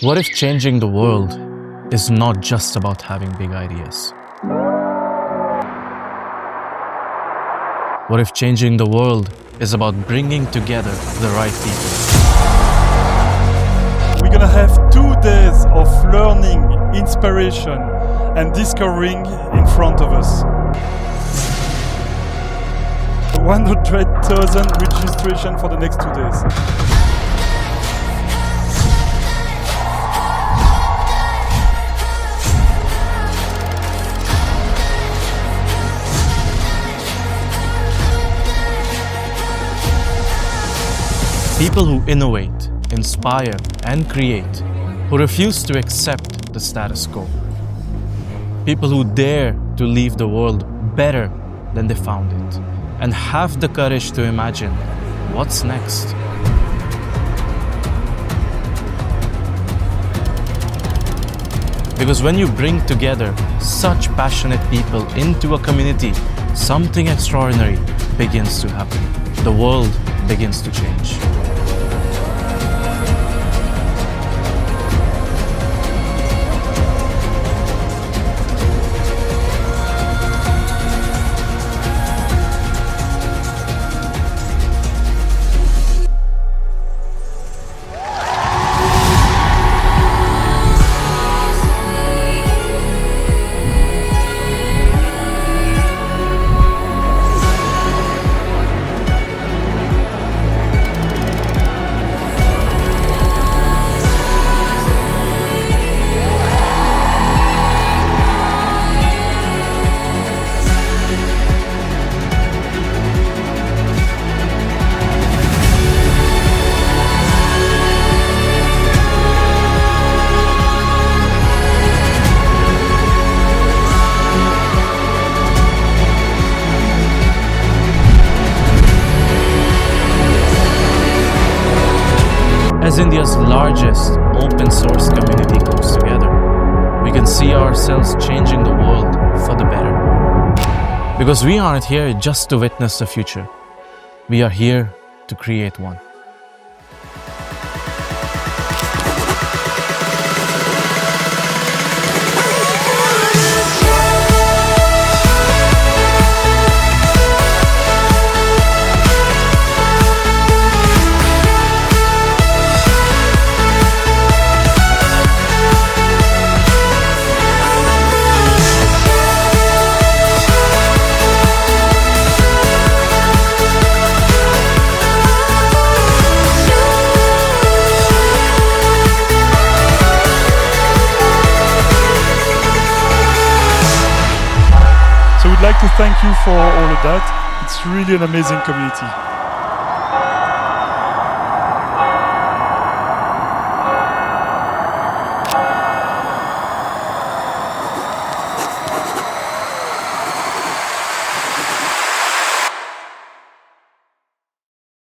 What if changing the world is not just about having big ideas? What if changing the world is about bringing together the right people? We're gonna have 2 days of learning, inspiration, and discovering in front of us. 100,000 registration for the next 2 days. People who innovate, inspire, and create, who refuse to accept the status quo. People who dare to leave the world better than they found it, and have the courage to imagine what's next. Because when you bring together such passionate people into a community, something extraordinary begins to happen. The world begins to change. As India's largest open source community comes together, we can see ourselves changing the world for the better. Because we aren't here just to witness the future. We are here to create one. So we'd like to thank you for all of that. It's really an amazing community.